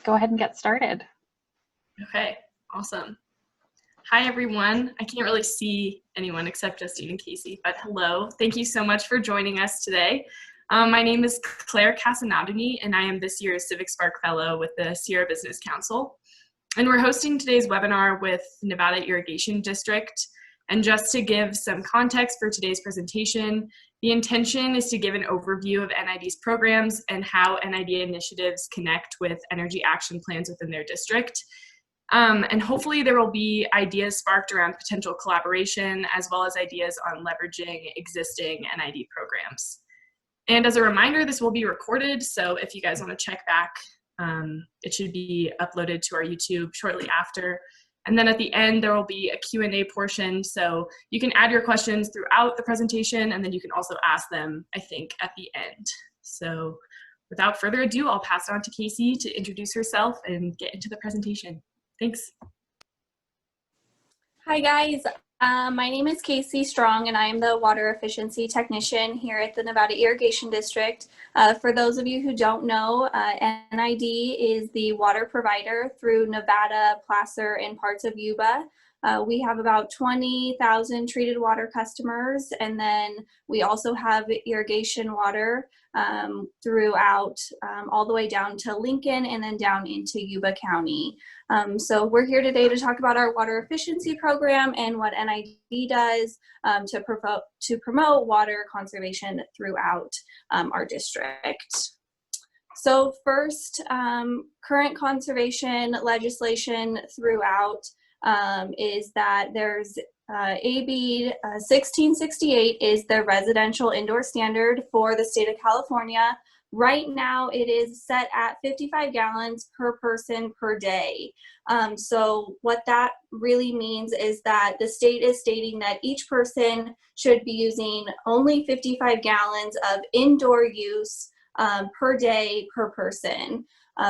go ahead and get started. Okay, awesome. Hi, everyone. I can't really see anyone except Justine and Kaycee, but hello. Thank you so much for joining us today. My name is Claire Casanavini, and I am this year's Civic Spark Fellow with the Sierra Business Council. And we're hosting today's webinar with Nevada Irrigation District. And just to give some context for today's presentation, the intention is to give an overview of NID's programs and how NID initiatives connect with energy action plans within their district. And hopefully there will be ideas sparked around potential collaboration, as well as ideas on leveraging existing NID programs. And as a reminder, this will be recorded, so if you guys want to check back, it should be uploaded to our YouTube shortly after. And then at the end, there will be a Q&A portion, so you can add your questions throughout the presentation, and then you can also ask them, I think, at the end. So without further ado, I'll pass it on to Kaycee to introduce herself and get into the presentation. Thanks. Hi guys, my name is Kaycee Strong and I am the Water Efficiency Technician here at the Nevada Irrigation District. For those of you who don't know, NID is the water provider through Nevada, Placer, and parts of Yuba. We have about 20,000 treated water customers, and then we also have irrigation water throughout all the way down to Lincoln and then down into Yuba County. So we're here today to talk about our water efficiency program and what NID does to promote water conservation throughout our district. So first, current conservation legislation throughout is that there's AB 1668 is the residential indoor standard for the state of California. Right now it is set at 55 gallons per person per day. So what that really means is that the state is stating that each person should be using only 55 gallons of indoor use per day per person.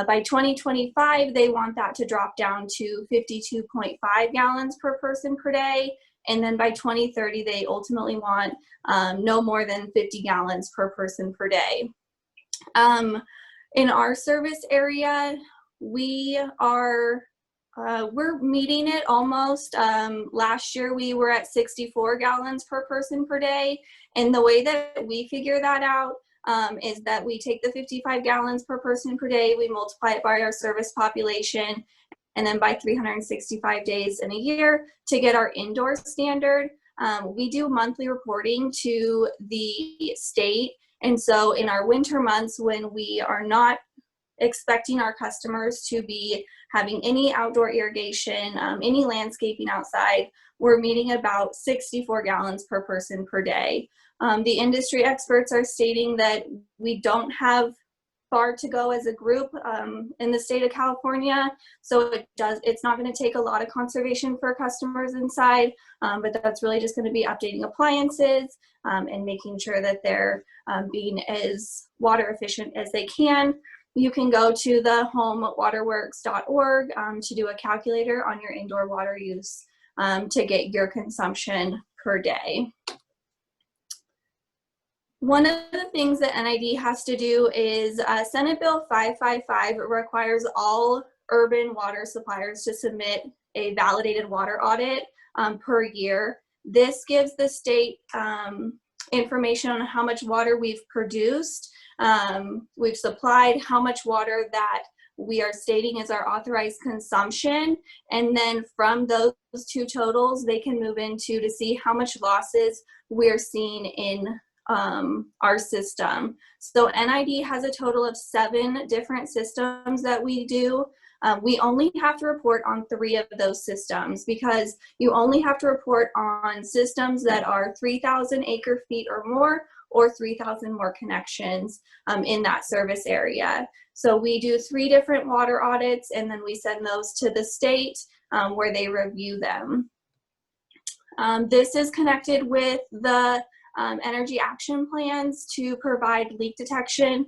By 2025, they want that to drop down to 52.5 gallons per person per day. And then by 2030, they ultimately want no more than 50 gallons per person per day. In our service area, we're meeting it almost. Last year, we were at 64 gallons per person per day. And the way that we figure that out is that we take the 55 gallons per person per day, we multiply it by our service population, and then by 365 days in a year to get our indoor standard. We do monthly reporting to the state, and so in our winter months when we are not expecting our customers to be having any outdoor irrigation, any landscaping outside, we're meeting about 64 gallons per person per day. The industry experts are stating that we don't have far to go as a group in the state of California, so it's not going to take a lot of conservation for customers inside, but that's really just going to be updating appliances and making sure that they're being as water efficient as they can. You can go to the homewaterworks.org to do a calculator on your indoor water use to get your consumption per day. One of the things that NID has to do is Senate Bill 555 requires all urban water suppliers to submit a validated water audit per year. This gives the state information on how much water we've produced, we've supplied, how much water that we are stating is our authorized consumption, and then from those two totals, they can move into to see how much losses we're seeing in our system. So NID has a total of 7 different systems that we do. We only have to report on 3 of those systems because you only have to report on systems that are 3,000 acre feet or more, or 3,000 more connections in that service area. So we do 3 different water audits, and then we send those to the state where they review them. This is connected with the energy action plans to provide leak detection.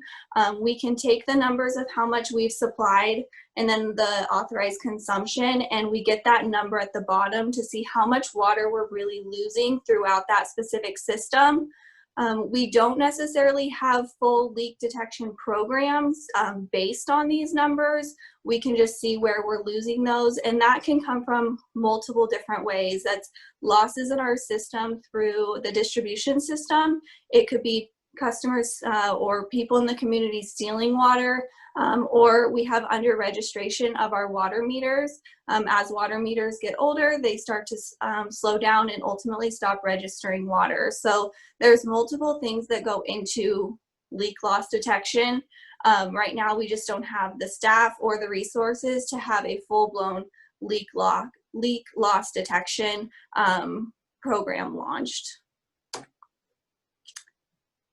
We can take the numbers of how much we've supplied and then the authorized consumption, and we get that number at the bottom to see how much water we're really losing throughout that specific system. We don't necessarily have full leak detection programs based on these numbers. We can just see where we're losing those, and that can come from multiple different ways. That's losses in our system through the distribution system. It could be customers or people in the community stealing water, or we have under registration of our water meters. As water meters get older, they start to slow down and ultimately stop registering water. So there's multiple things that go into leak loss detection. Right now, we just don't have the staff or the resources to have a full-blown leak loss detection program launched.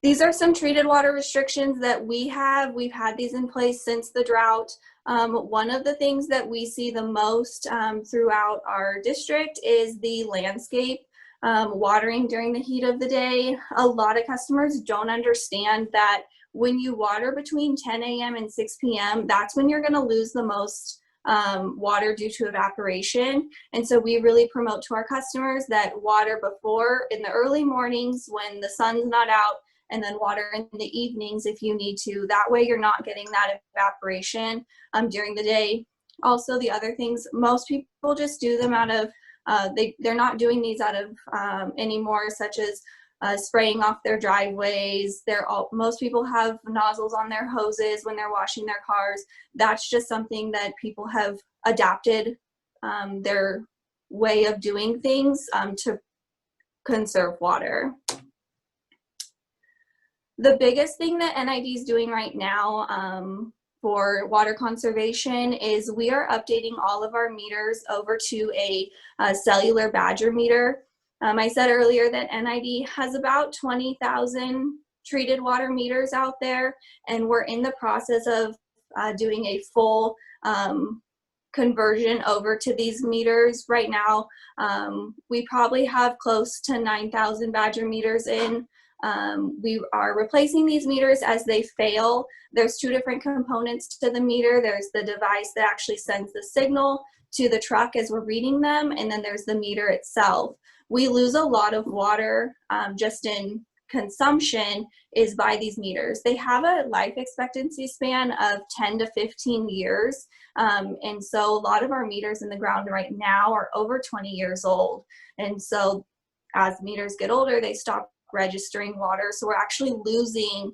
These are some treated water restrictions that we have. We've had these in place since the drought. One of the things that we see the most throughout our district is the landscape watering during the heat of the day. A lot of customers don't understand that when you water between 10 a.m. and 6 p.m., that's when you're gonna lose the most water due to evaporation. And so we really promote to our customers that water before in the early mornings when the sun's not out, and then water in the evenings if you need to. That way you're not getting that evaporation during the day. Also, the other things, most people just do them out of, they're not doing these out of anymore, such as spraying off their driveways. Most people have nozzles on their hoses when they're washing their cars. That's just something that people have adapted their way of doing things to conserve water. The biggest thing that NID is doing right now for water conservation is we are updating all of our meters over to a cellular badger meter. I said earlier that NID has about 20,000 treated water meters out there, and we're in the process of doing a full conversion over to these meters. Right now, we probably have close to 9,000 badger meters in. We are replacing these meters as they fail. There's two different components to the meter. There's the device that actually sends the signal to the truck as we're reading them, and then there's the meter itself. We lose a lot of water just in consumption is by these meters. They have a life expectancy span of 10 to 15 years. And so a lot of our meters in the ground right now are over 20 years old. And so as meters get older, they stop registering water. So we're actually losing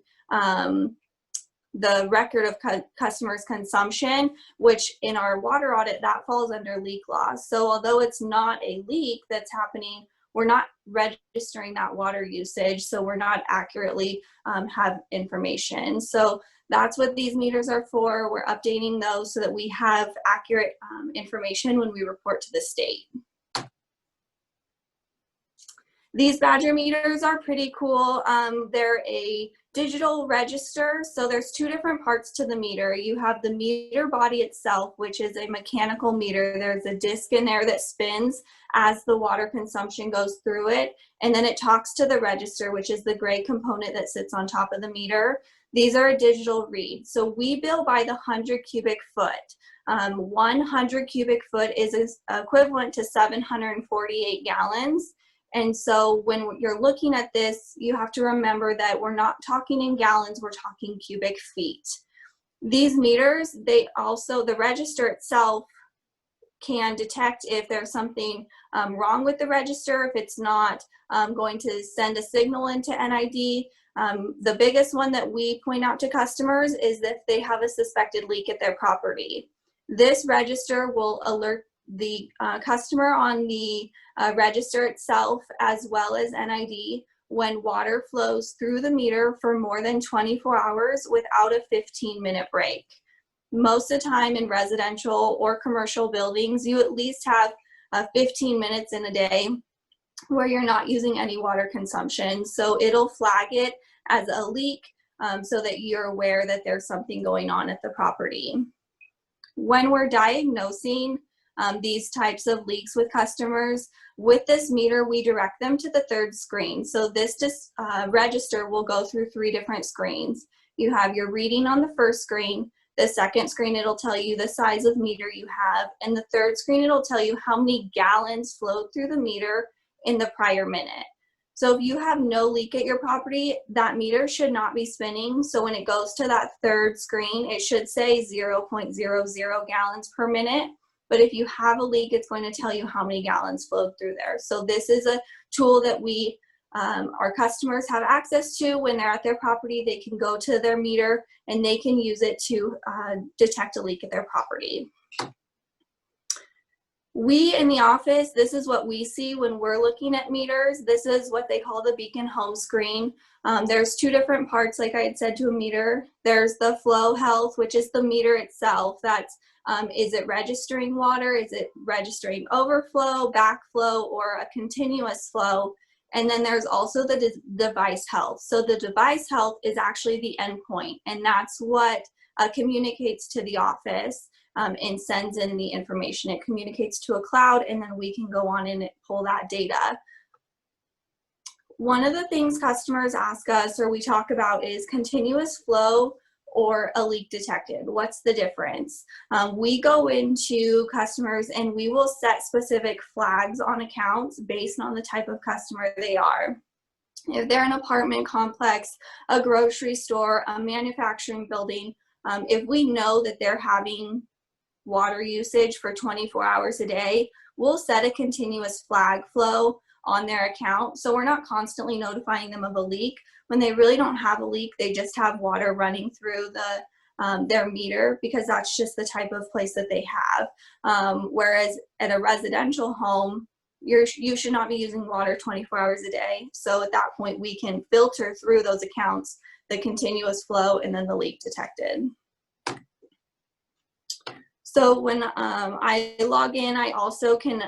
the record of customers' consumption, which in our water audit, that falls under leak loss. So although it's not a leak that's happening, we're not registering that water usage, so we're not accurately have information. So that's what these meters are for. We're updating those so that we have accurate information when we report to the state. These badger meters are pretty cool. They're a digital register. So there's two different parts to the meter. You have the meter body itself, which is a mechanical meter. There's a disc in there that spins as the water consumption goes through it. And then it talks to the register, which is the gray component that sits on top of the meter. These are a digital read. So we bill by the 100 cubic foot. 100 cubic foot is equivalent to 748 gallons. And so when you're looking at this, you have to remember that we're not talking in gallons, we're talking cubic feet. These meters, the register itself can detect if there's something wrong with the register, if it's not going to send a signal into NID. The biggest one that we point out to customers is if they have a suspected leak at their property. This register will alert the customer on the register itself as well as NID when water flows through the meter for more than 24 hours without a 15-minute break. Most of the time in residential or commercial buildings, you at least have 15 minutes in a day where you're not using any water consumption. So it'll flag it as a leak so that you're aware that there's something going on at the property. When we're diagnosing these types of leaks with customers, with this meter, we direct them to the third screen. So this register will go through 3 different screens. You have your reading on the first screen. The second screen, it'll tell you the size of meter you have. And the third screen, it'll tell you how many gallons flowed through the meter in the prior minute. So if you have no leak at your property, that meter should not be spinning. So when it goes to that third screen, it should say 0.00 gallons per minute. But if you have a leak, it's going to tell you how many gallons flowed through there. So this is a tool that our customers have access to when they're at their property. They can go to their meter and they can use it to detect a leak at their property. We in the office, this is what we see when we're looking at meters. This is what they call the beacon home screen. There's two different parts, like I had said, to a meter. There's the flow health, which is the meter itself. That's is it registering water? Is it registering overflow, backflow, or a continuous flow? And then there's also the device health. So the device health is actually the endpoint, and that's what communicates to the office and sends in the information. It communicates to a cloud, and then we can go on and pull that data. One of the things customers ask us or we talk about is continuous flow or a leak detected. What's the difference? We go into customers and we will set specific flags on accounts based on the type of customer they are. If they're an apartment complex, a grocery store, a manufacturing building, if we know that they're having water usage for 24 hours a day, we'll set a continuous flag flow on their account. So we're not constantly notifying them of a leak. When they really don't have a leak, they just have water running through their meter, because that's just the type of place that they have. Whereas at a residential home, you should not be using water 24 hours a day. So at that point, we can filter through those accounts, the continuous flow, and then the leak detected. So when I log in, I also can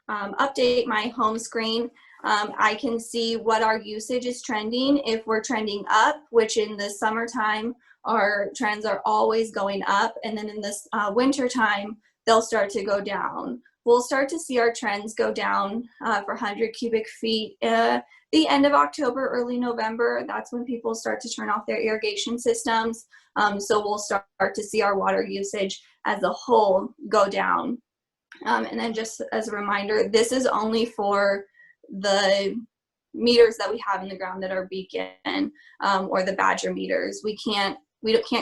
update my home screen. I can see what our usage is trending. If we're trending up, which in the summertime, our trends are always going up, and then in this winter time, they'll start to go down. We'll start to see our trends go down for 100 cubic feet the end of October, early November. That's when people start to turn off their irrigation systems. So we'll start to see our water usage as a whole go down. And then just as a reminder, this is only for the meters that we have in the ground that are beacon or the badger meters. We can't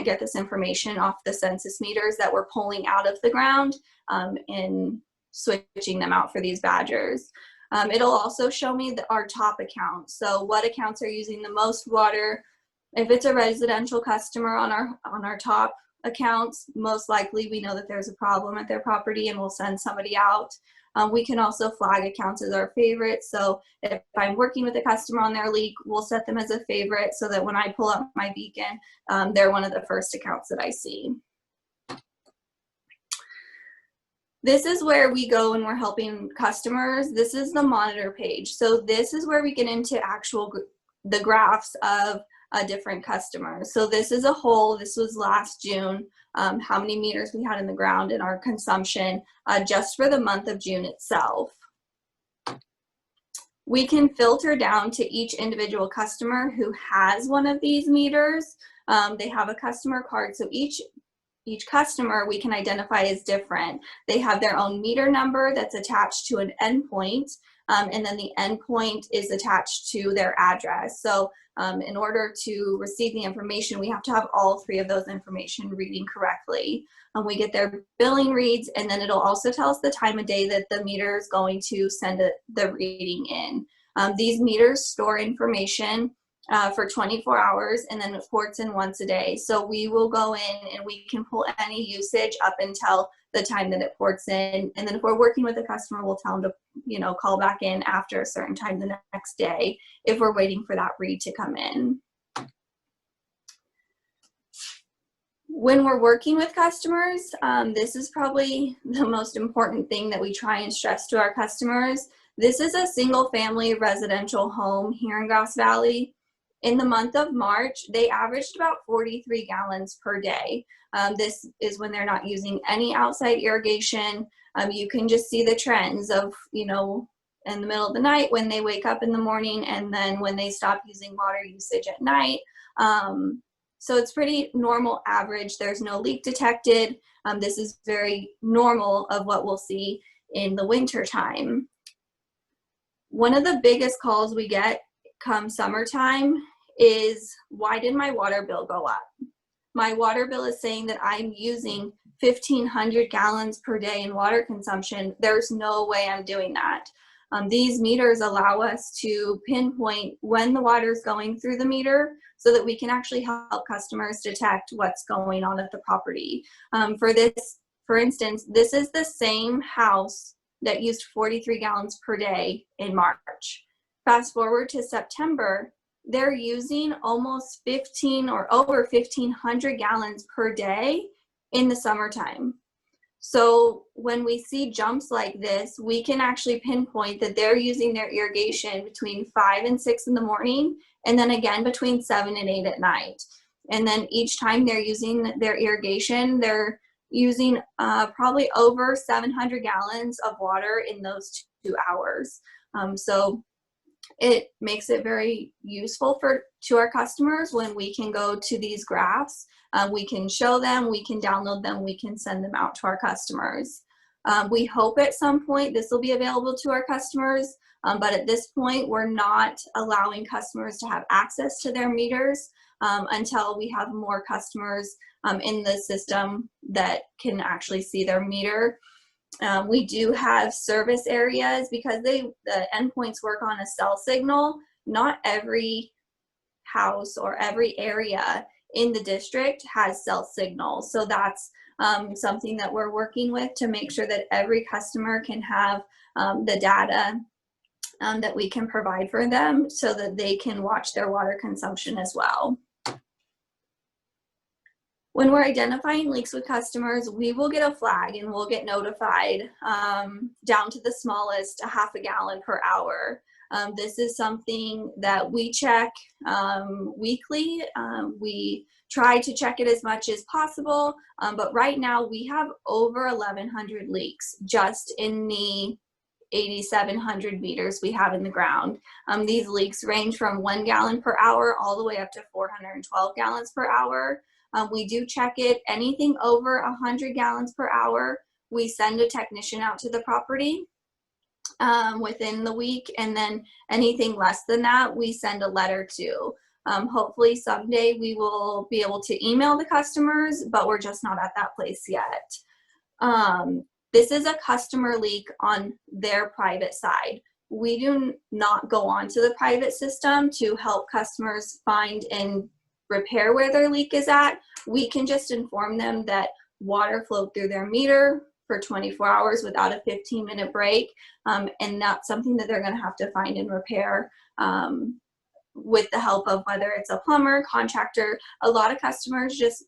get this information off the census meters that we're pulling out of the ground and switching them out for these badgers. It'll also show me our top accounts. So what accounts are using the most water. If it's a residential customer on our top accounts, most likely we know that there's a problem at their property and we'll send somebody out. We can also flag accounts as our favorite. So if I'm working with a customer on their leak, we'll set them as a favorite so that when I pull up my beacon, they're one of the first accounts that I see. This is where we go when we're helping customers. This is the monitor page. So this is where we get into the graphs of different customers. So this is a whole, this was last June, how many meters we had in the ground and our consumption just for the month of June itself. We can filter down to each individual customer who has one of these meters. They have a customer card, so each customer we can identify as different. They have their own meter number that's attached to an endpoint, and then the endpoint is attached to their address. So in order to receive the information, we have to have all three of those information reading correctly. We get their billing reads, and then it'll also tell us the time of day that the meter is going to send the reading in. These meters store information for 24 hours, and then it ports in once a day. So we will go in and we can pull any usage up until the time that it ports in. And then if we're working with a customer, we'll tell them to, call back in after a certain time the next day if we're waiting for that read to come in. When we're working with customers, this is probably the most important thing that we try and stress to our customers. This is a single family residential home here in Grass Valley. In the month of March, they averaged about 43 gallons per day. This is when they're not using any outside irrigation. You can just see the trends of, in the middle of the night when they wake up in the morning, and then when they stop using water usage at night. So it's pretty normal average. There's no leak detected. This is very normal of what we'll see in the winter time. One of the biggest calls we get come summertime is, why did my water bill go up? My water bill is saying that I'm using 1,500 gallons per day in water consumption. There's no way I'm doing that. These meters allow us to pinpoint when the water is going through the meter so that we can actually help customers detect what's going on at the property. For instance, this is the same house that used 43 gallons per day in March. Fast forward to September, they're using almost 15 or over 1,500 gallons per day in the summertime. So when we see jumps like this, we can actually pinpoint that they're using their irrigation between 5 and 6 in the morning, and then again between 7 and 8 at night. And then each time they're using their irrigation, they're using probably over 700 gallons of water in those 2 hours. So it makes it very useful to our customers when we can go to these graphs. We can show them, we can download them, we can send them out to our customers. We hope at some point this will be available to our customers, but at this point we're not allowing customers to have access to their meters until we have more customers in the system that can actually see their meter. We do have service areas because the endpoints work on a cell signal. Not every house or every area in the district has cell signal. So that's something that we're working with to make sure that every customer can have the data that we can provide for them so that they can watch their water consumption as well. When we're identifying leaks with customers, we will get a flag and we'll get notified down to the smallest, a half a gallon per hour. This is something that we check weekly. We try to check it as much as possible, but right now we have over 1,100 leaks just in the 8,700 meters we have in the ground. These leaks range from 1 gallon per hour all the way up to 412 gallons per hour. We do check it. Anything over 100 gallons per hour, we send a technician out to the property within the week, and then anything less than that, we send a letter to. Hopefully someday we will be able to email the customers, but we're just not at that place yet. This is a customer leak on their private side. We do not go onto the private system to help customers find and repair where their leak is at. We can just inform them that water flowed through their meter for 24 hours without a 15-minute break, and that's something that they're going to have to find and repair with the help of whether it's a plumber, contractor. A lot of customers just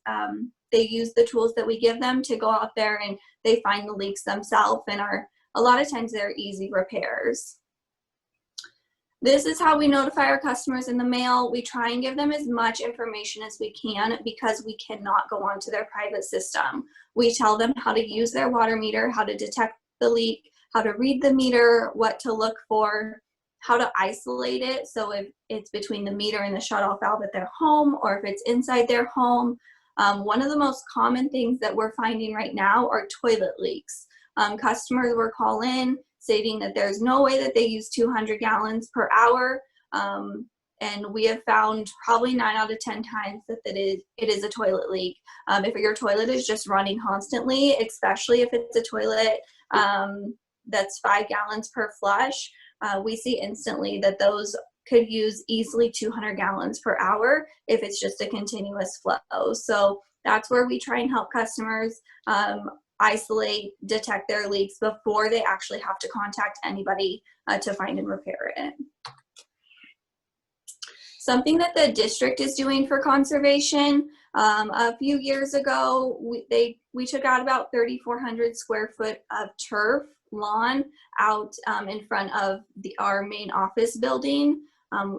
they use the tools that we give them to go out there and they find the leaks themselves, and a lot of times they're easy repairs. This is how we notify our customers in the mail. We try and give them as much information as we can because we cannot go onto their private system. We tell them how to use their water meter, how to detect the leak, how to read the meter, what to look for, how to isolate it. So if it's between the meter and the shutoff valve at their home, or if it's inside their home. One of the most common things that we're finding right now are toilet leaks. Customers will call in stating that there's no way that they use 200 gallons per hour. And we have found probably 9 out of 10 times that it is a toilet leak. If your toilet is just running constantly, especially if it's a toilet that's 5 gallons per flush, we see instantly that those could use easily 200 gallons per hour if it's just a continuous flow. So that's where we try and help customers isolate, detect their leaks before they actually have to contact anybody to find and repair it. Something that the district is doing for conservation, a few years ago, we took out about 3,400 square foot of turf lawn out in front of our main office building.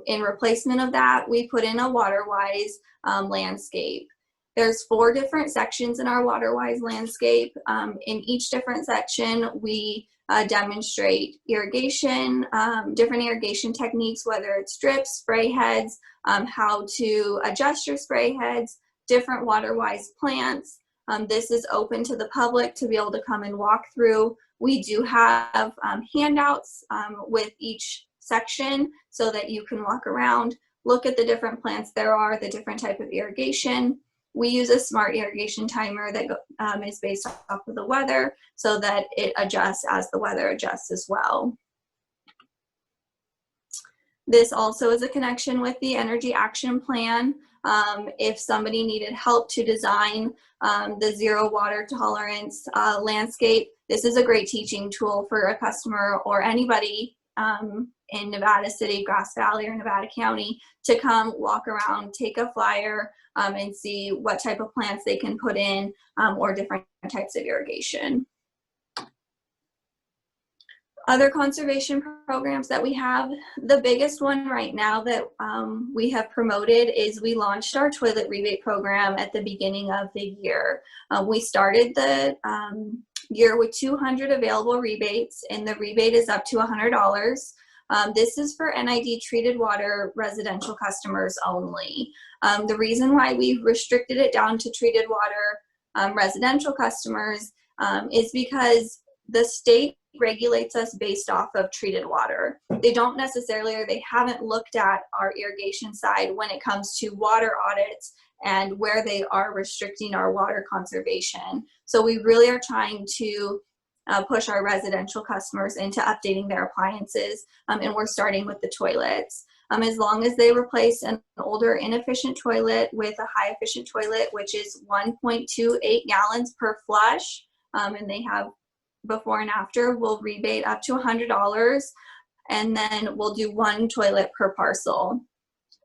In replacement of that, we put in a water-wise landscape. There's 4 different sections in our water-wise landscape. In each different section, we demonstrate irrigation, different irrigation techniques, whether it's drips, spray heads, how to adjust your spray heads, different water-wise plants. This is open to the public to be able to come and walk through. We do have handouts with each section so that you can walk around, look at the different plants there are, the different type of irrigation. We use a smart irrigation timer that is based off of the weather so that it adjusts as the weather adjusts as well. This also is a connection with the Energy Action Plan. If somebody needed help to design the zero water tolerance landscape, this is a great teaching tool for a customer or anybody in Nevada City, Grass Valley, or Nevada County to come walk around, take a flyer, and see what type of plants they can put in or different types of irrigation. Other conservation programs that we have, the biggest one right now that we have promoted is we launched our toilet rebate program at the beginning of the year. We started the year with 200 available rebates, and the rebate is up to $100. This is for NID treated water residential customers only. The reason why we restricted it down to treated water residential customers is because the state regulates us based off of treated water. They don't necessarily, or they haven't looked at our irrigation side when it comes to water audits and where they are restricting our water conservation. So we really are trying to push our residential customers into updating their appliances, and we're starting with the toilets. As long as they replace an older inefficient toilet with a high efficient toilet, which is 1.28 gallons per flush, and they have before and after, we'll rebate up to $100, and then we'll do one toilet per parcel.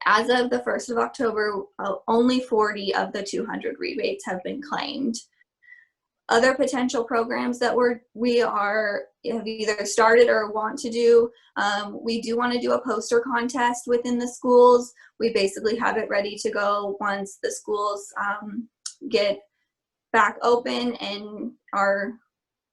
As of the 1st of October, only 40 of the 200 rebates have been claimed. Other potential programs that we have either started or want to do, we do want to do a poster contest within the schools. We basically have it ready to go once the schools get back open and are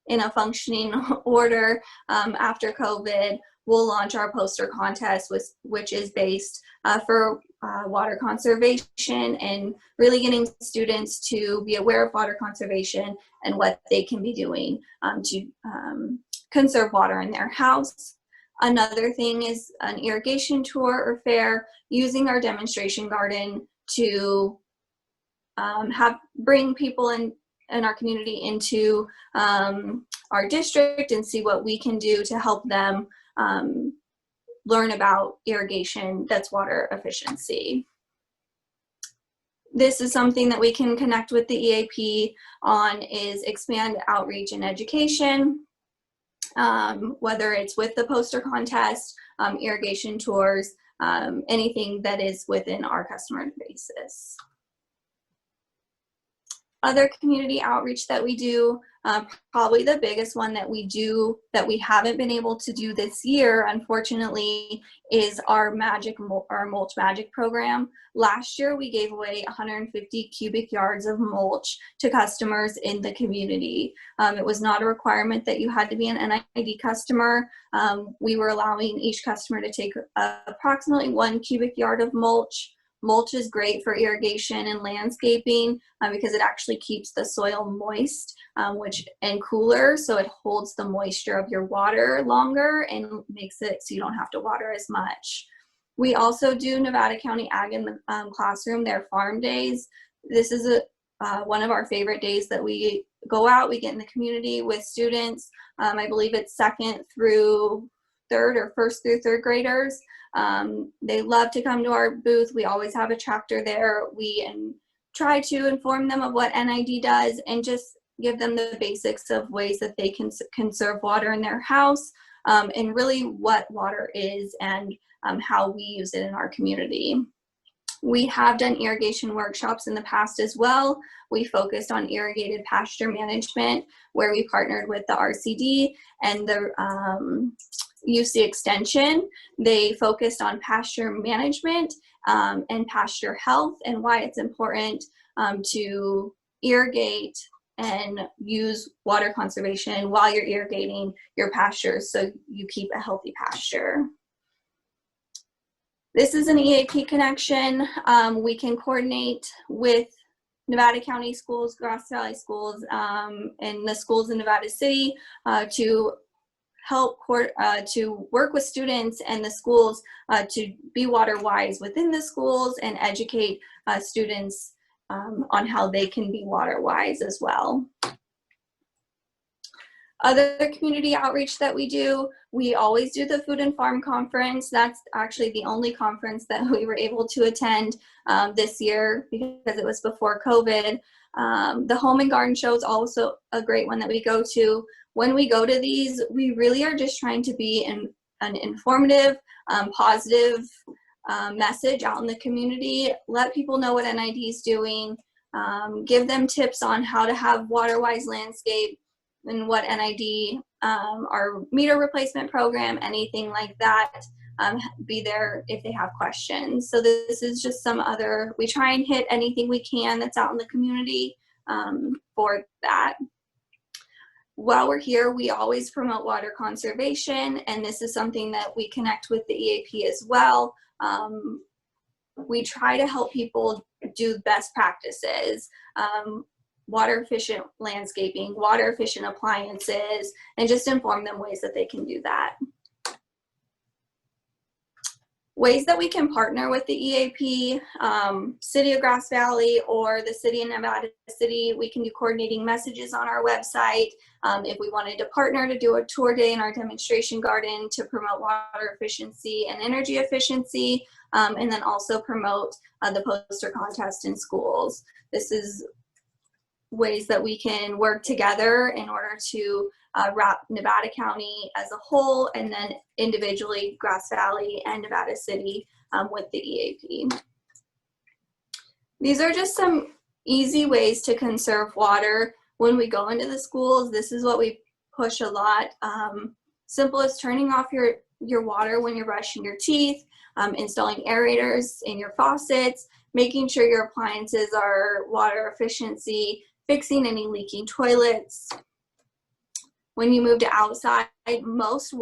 in a functioning order after COVID. We'll launch our poster contest, which is based for water conservation and really getting students to be aware of water conservation and what they can be doing to conserve water in their house. Another thing is an irrigation tour or fair, using our demonstration garden to bring people in our community into our district and see what we can do to help them learn about irrigation that's water efficiency. This is something that we can connect with the EAP on, is expand outreach and education, whether it's with the poster contest, irrigation tours, anything that is within our customer basis. Other community outreach that we do, probably the biggest one that we do that we haven't been able to do this year, unfortunately, is our mulch magic program. Last year, we gave away 150 cubic yards of mulch to customers in the community. It was not a requirement that you had to be an NID customer. We were allowing each customer to take approximately 1 cubic yard of mulch. Mulch is great for irrigation and landscaping because it actually keeps the soil moist and cooler, so it holds the moisture of your water longer and makes it so you don't have to water as much. We also do Nevada County Ag in the Classroom, their farm days. This is one of our favorite days that we go out, we get in the community with students. I believe it's 2nd through 3rd or 1st through 3rd graders. They love to come to our booth. We always have a tractor there. We try to inform them of what NID does and just give them the basics of ways that they can conserve water in their house, and really what water is and how we use it in our community. We have done irrigation workshops in the past as well. We focused on irrigated pasture management, where we partnered with the RCD and the UC Extension. They focused on pasture management and pasture health and why it's important to irrigate and use water conservation while you're irrigating your pastures so you keep a healthy pasture. This is an EAP connection. We can coordinate with Nevada County schools, Grass Valley schools, and the schools in Nevada City to help to work with students and the schools to be water wise within the schools and educate students on how they can be water wise as well. Other community outreach that we do, we always do the Food and Farm Conference. That's actually the only conference that we were able to attend this year because it was before COVID. The Home and Garden Show is also a great one that we go to. When we go to these, we really are just trying to be an informative, positive message out in the community, let people know what NID is doing, give them tips on how to have water-wise landscape, and what NID, our meter replacement program, anything like that, be there if they have questions. So this is just some other, we try and hit anything we can that's out in the community for that. While we're here, we always promote water conservation, and this is something that we connect with the EAP as well. We try to help people do best practices. Water efficient landscaping, water efficient appliances, and just inform them ways that they can do that. Ways that we can partner with the EAP, City of Grass Valley or the City of Nevada City, we can do coordinating messages on our website. If we wanted to partner to do a tour day in our demonstration garden to promote water efficiency and energy efficiency, and then also promote the poster contest in schools. This is ways that we can work together in order to wrap Nevada County as a whole, and then individually Grass Valley and Nevada City with the EAP. These are just some easy ways to conserve water. When we go into the schools, this is what we push a lot. Simple as turning off your water when you're brushing your teeth, installing aerators in your faucets, making sure your appliances are water efficiency, fixing any leaking toilets. When you move to outside, most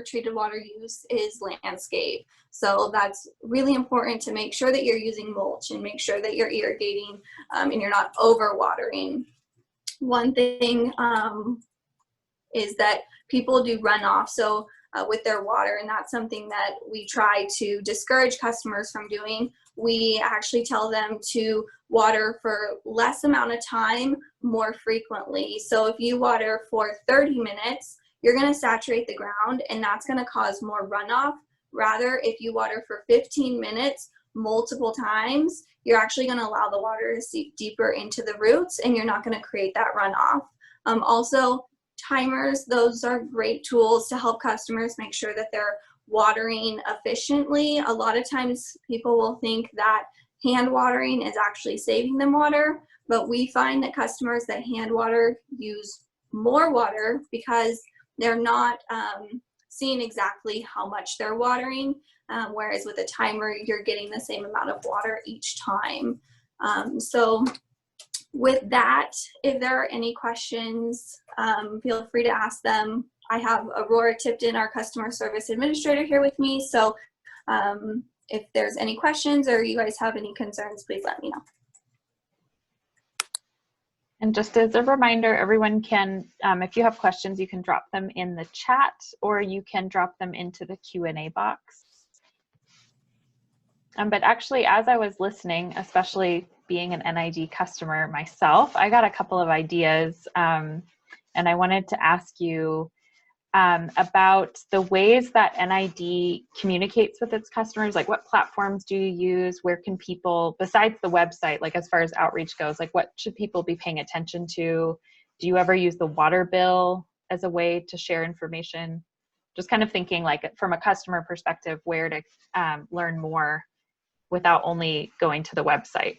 treated water use is landscape. So that's really important to make sure that you're using mulch and make sure that you're irrigating and you're not overwatering. One thing is that people do runoff with their water, and that's something that we try to discourage customers from doing. We actually tell them to water for less amount of time, more frequently. So if you water for 30 minutes, you're going to saturate the ground, and that's going to cause more runoff. Rather, if you water for 15 minutes multiple times, you're actually going to allow the water to seep deeper into the roots, and you're not going to create that runoff. Also, timers, those are great tools to help customers make sure that they're watering efficiently. A lot of times people will think that hand watering is actually saving them water, but we find that customers that hand water use more water because they're not seeing exactly how much they're watering, whereas with a timer, you're getting the same amount of water each time. So with that, if there are any questions, feel free to ask them. I have Aurora Tipton, our customer service administrator, here with me. So if there's any questions or you guys have any concerns, please let me know. And just as a reminder, everyone can, if you have questions, you can drop them in the chat or you can drop them into the Q&A box. But actually, as I was listening, especially being an NID customer myself, I got a couple of ideas, and I wanted to ask you about the ways that NID communicates with its customers. Like, what platforms do you use? Where can people, besides the website, like as far as outreach goes, like what should people be paying attention to? Do you ever use the water bill as a way to share information? Just kind of thinking like from a customer perspective, where to learn more without only going to the website.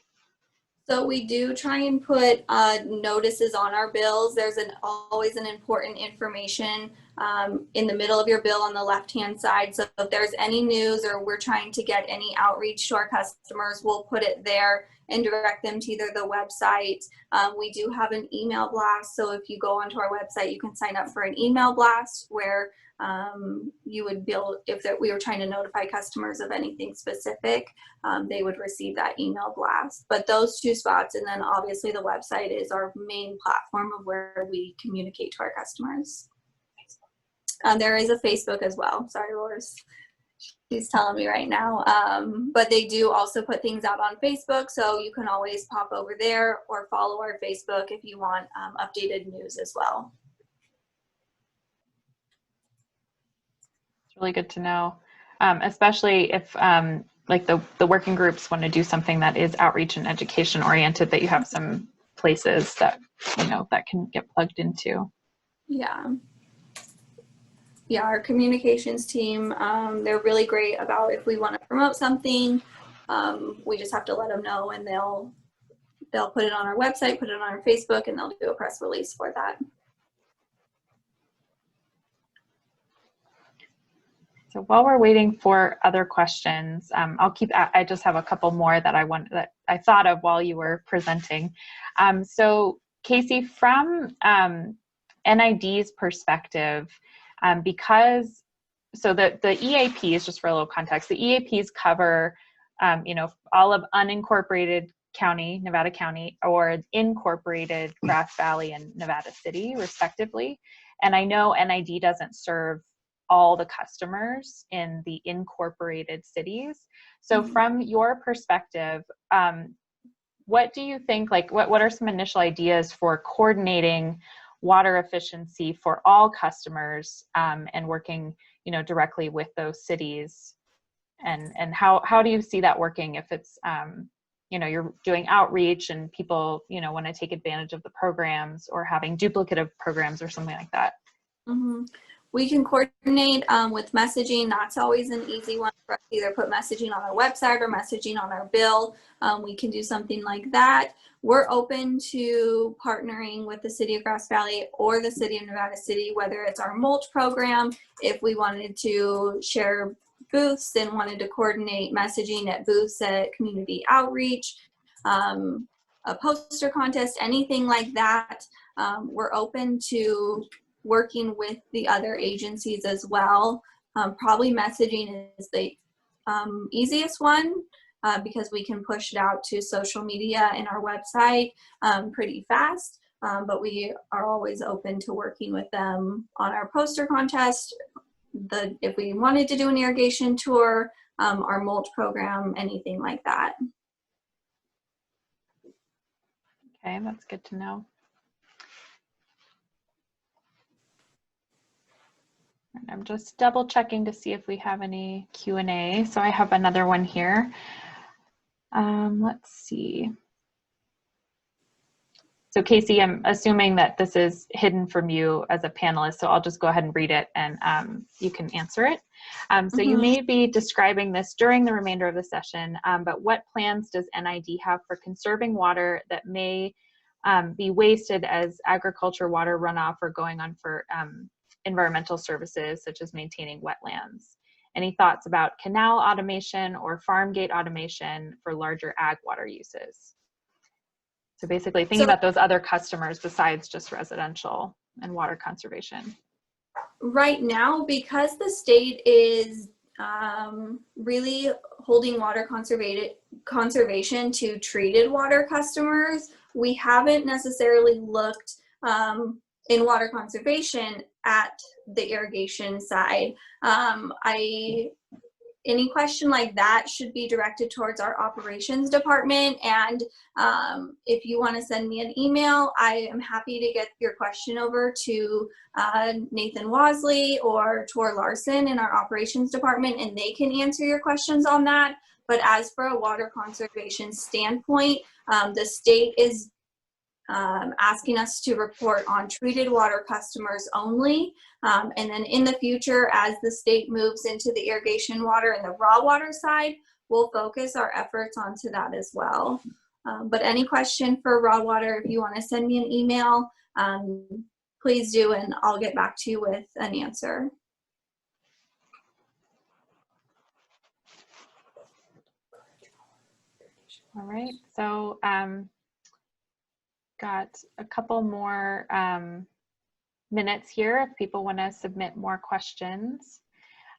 So we do try and put notices on our bills. There's always an important information in the middle of your bill on the left-hand side. So if there's any news or we're trying to get any outreach to our customers, we'll put it there and direct them to either the website. We do have an email blast. So if you go onto our website, you can sign up for an email blast where you would be able, if we were trying to notify customers of anything specific, they would receive that email blast. But those two spots, and then obviously the website is our main platform of where we communicate to our customers. There is a Facebook as well. Sorry, Laura's. She's telling me right now. But they do also put things out on Facebook, so you can always pop over there or follow our Facebook if you want updated news as well. It's really good to know, especially if like the working groups want to do something that is outreach and education oriented, that you have some places that, you know, that can get plugged into. Yeah. Yeah, our communications team, they're really great about if we want to promote something, we just have to let them know, and they'll put it on our website, put it on our Facebook, and they'll do a press release for that. So while we're waiting for other questions, I just have a couple more that I thought of while you were presenting. So Kaycee, from NID's perspective, because the EAPs, just for a little context, the EAPs cover you know, all of unincorporated county, Nevada County, or incorporated Grass Valley and Nevada City, respectively. And I know NID doesn't serve all the customers in the incorporated cities. So from your perspective, what do you think, like what are some initial ideas for coordinating water efficiency for all customers, and working, you know, directly with those cities? And how do you see that working if it's, you know, you're doing outreach and people, you know, want to take advantage of the programs, or having duplicative programs or something like that? Mm-hmm. We can coordinate with messaging. That's always an easy one for us to either put messaging on our website or messaging on our bill. We can do something like that. We're open to partnering with the City of Grass Valley or the City of Nevada City, whether it's our mulch program, if we wanted to share booths and wanted to coordinate messaging at booths at community outreach, a poster contest, anything like that. We're open to working with the other agencies as well. Probably messaging is the easiest one because we can push it out to social media and our website pretty fast. But we are always open to working with them on our poster contest. If we wanted to do an irrigation tour, our mulch program, anything like that. Okay, that's good to know. And I'm just double checking to see if we have any Q&A. So I have another one here. Let's see. So Kaycee, I'm assuming that this is hidden from you as a panelist, so I'll just go ahead and read it, and you can answer it. So you may be describing this during the remainder of the session, but what plans does NID have for conserving water that may be wasted as agriculture water runoff or going on for environmental services, such as maintaining wetlands? Any thoughts about canal automation or farm gate automation for larger ag water uses? So basically thinking about those other customers besides just residential and water conservation. Right now, because the state is really holding water conservation to treated water customers, we haven't necessarily looked in water conservation at the irrigation side. Any question like that should be directed towards our operations department. And if you want to send me an email, I am happy to get your question over to Nathan Wasley or Tor Larson in our operations department, and they can answer your questions on that. But as for a water conservation standpoint, the state is asking us to report on treated water customers only. And then in the future, as the state moves into the irrigation water and the raw water side, we'll focus our efforts onto that as well. But any question for raw water, if you want to send me an email, please do, and I'll get back to you with an answer. All right, so got a couple more minutes here if people want to submit more questions.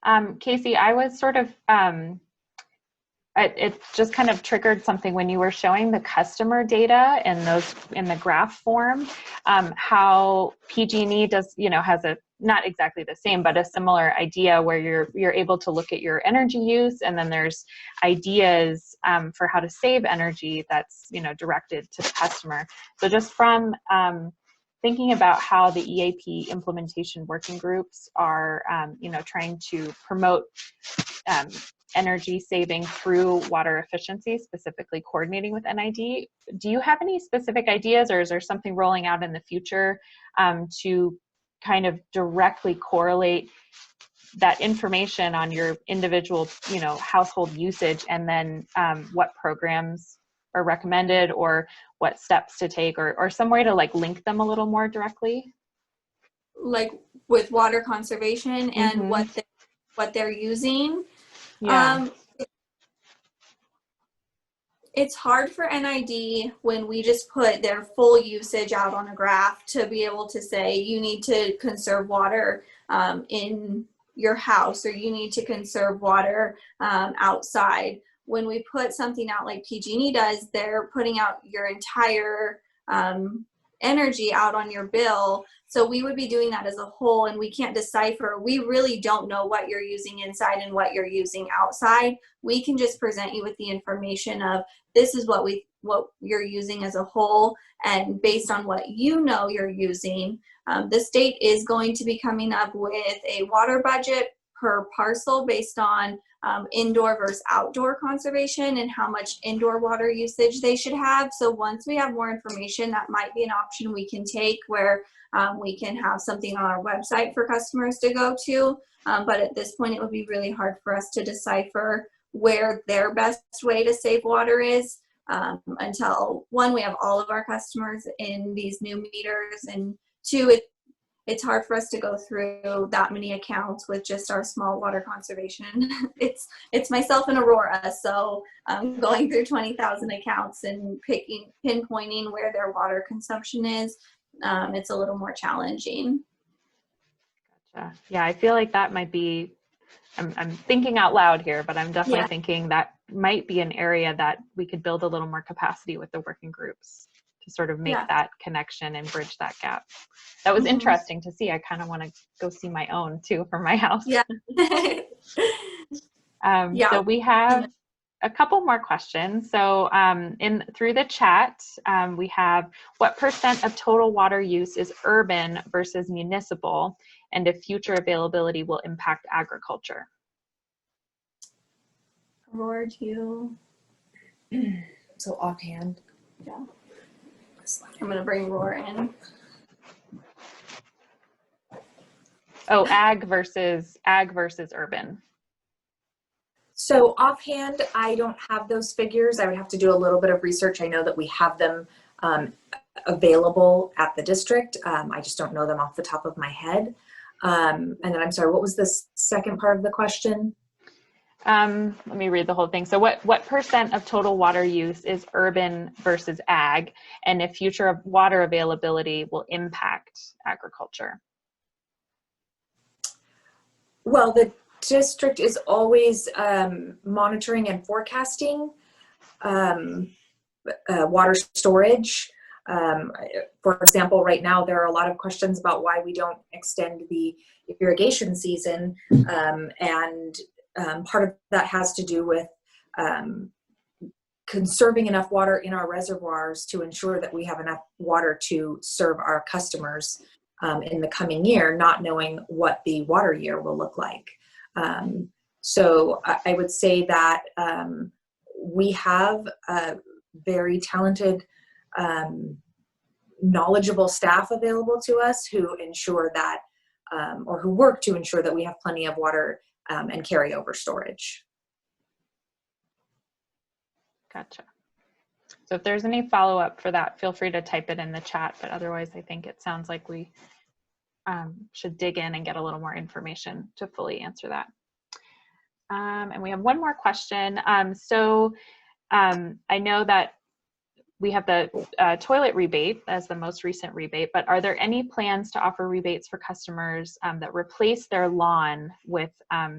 Kaycee, I was sort of it just kind of triggered something when you were showing the customer data and those in the graph form, how PG&E does, has a, not exactly the same, but a similar idea where you're able to look at your energy use, and then there's ideas for how to save energy that's, directed to the customer. So just from thinking about how the EAP implementation working groups are, trying to promote energy saving through water efficiency, specifically coordinating with NID. Do you have any specific ideas, or is there something rolling out in the future to kind of directly correlate that information on your individual, household usage, and then what programs are recommended, or what steps to take, or some way to like link them a little more directly? Like with water conservation and Mm-hmm. what they're using. Yeah. It's hard for NID when we just put their full usage out on a graph to be able to say you need to conserve water in your house, or you need to conserve water outside. When we put something out like PG&E does, they're putting out your entire energy out on your bill. So we would be doing that as a whole, and we can't decipher. We really don't know what you're using inside and what you're using outside. We can just present you with the information of this is what you're using as a whole, and based on what you're using, the state is going to be coming up with a water budget per parcel based on indoor versus outdoor conservation and how much indoor water usage they should have. So once we have more information, that might be an option we can take, where we can have something on our website for customers to go to. But at this point, it would be really hard for us to decipher where their best way to save water is until, one, we have all of our customers in these new meters, and two, it's hard for us to go through that many accounts with just our small water conservation. It's myself and Aurora, so going through 20,000 accounts and pinpointing where their water consumption is, it's a little more challenging. Gotcha. Yeah, I feel like that might be, I'm thinking out loud here, but I'm definitely thinking that might be an area that we could build a little more capacity with the working groups to sort of make that connection and bridge that gap. That was interesting to see. I kind of want to go see my own too for my house. Yeah. So we have a couple more questions. So through the chat, we have, what % of total water use is urban versus municipal, and if future availability will impact agriculture? Aurora, do you? So offhand. Yeah. I'm going to bring Aurora in. Oh, ag versus urban. So offhand, I don't have those figures. I would have to do a little bit of research. I know that we have them available at the district. I just don't know them off the top of my head. And then I'm sorry, what was the second part of the question? Let me read the whole thing. So what % of total water use is urban versus ag, and if future water availability will impact agriculture? Well, the district is always monitoring and forecasting water storage. For example, right now there are a lot of questions about why we don't extend the irrigation season, and part of that has to do with conserving enough water in our reservoirs to ensure that we have enough water to serve our customers in the coming year, not knowing what the water year will look like. So I would say that we have a very talented, knowledgeable staff available to us who ensure that, or who work to ensure that we have plenty of water and carryover storage. Gotcha. So if there's any follow-up for that, feel free to type it in the chat, but otherwise I think it sounds like we should dig in and get a little more information to fully answer that. And we have one more question. I know that we have the toilet rebate as the most recent rebate, but are there any plans to offer rebates for customers that replace their lawn with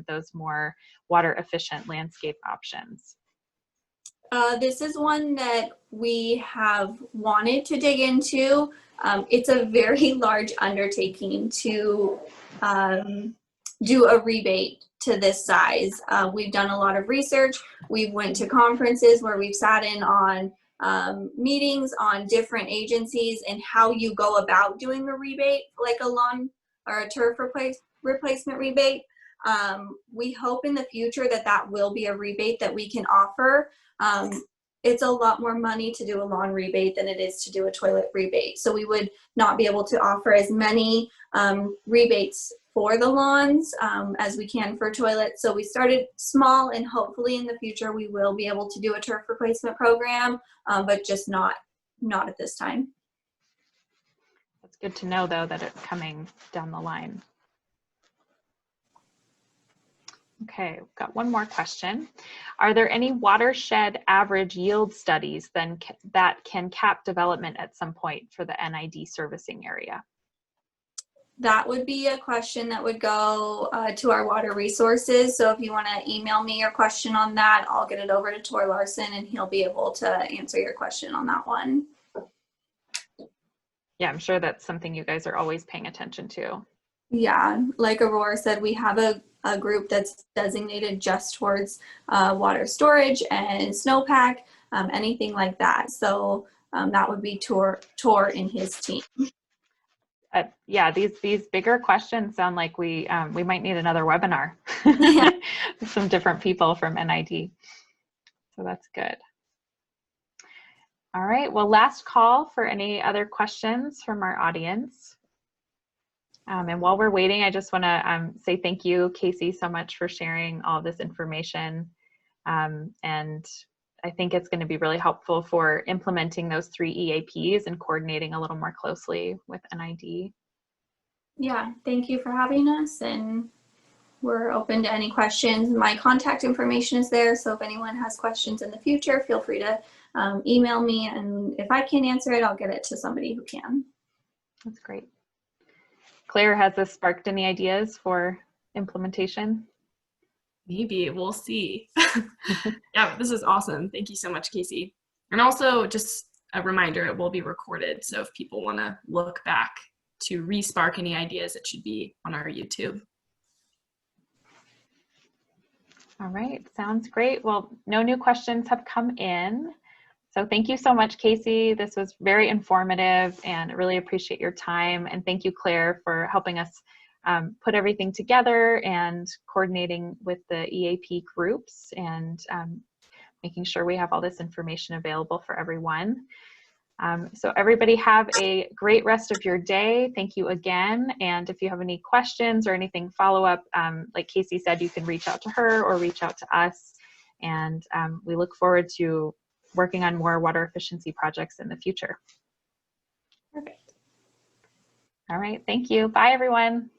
those more water efficient landscape options? This is one that we have wanted to dig into. It's a very large undertaking to do a rebate to this size. We've done a lot of research. We've went to conferences where we've sat in on meetings on different agencies and how you go about doing a rebate, like a lawn or a turf replacement rebate. We hope in the future that that will be a rebate that we can offer. It's a lot more money to do a lawn rebate than it is to do a toilet rebate. So we would not be able to offer as many rebates for the lawns as we can for toilets. So we started small, and hopefully in the future we will be able to do a turf replacement program, but just not at this time. It's good to know, though, that it's coming down the line. Okay, we've got one more question. Are there any watershed average yield studies then that can cap development at some point for the NID servicing area? That would be a question that would go to our water resources. So if you want to email me your question on that, I'll get it over to Tor Larson and he'll be able to answer your question on that one. Yeah, I'm sure that's something you guys are always paying attention to. Yeah, like Aurora said, we have a group that's designated just towards water storage and snowpack, anything like that. So that would be Tor and his team. Yeah, these bigger questions sound like we might need another webinar with some different people from NID. So that's good. All right, well, last call for any other questions from our audience. And while we're waiting, I just want to say thank you, Kaycee, so much for sharing all this information. And I think it's going to be really helpful for implementing those 3 EAPs and coordinating a little more closely with NID. Yeah, thank you for having us, and we're open to any questions. My contact information is there, so if anyone has questions in the future, feel free to email me, and if I can't answer it, I'll get it to somebody who can. That's great. Claire, has this sparked any ideas for implementation? Maybe, we'll see. Yeah, this is awesome. Thank you so much, Kaycee. And also, just a reminder, it will be recorded, so if people want to look back to re-spark any ideas, it should be on our YouTube. All right, sounds great. Well, no new questions have come in. So thank you so much, Kaycee. This was very informative and I really appreciate your time. And thank you, Claire, for helping us put everything together and coordinating with the EAP groups and making sure we have all this information available for everyone. So everybody have a great rest of your day. Thank you again. And if you have any questions or anything follow up, like Kaycee said, you can reach out to her or reach out to us. And we look forward to working on more water efficiency projects in the future. Perfect. All right. Thank you. Bye, everyone.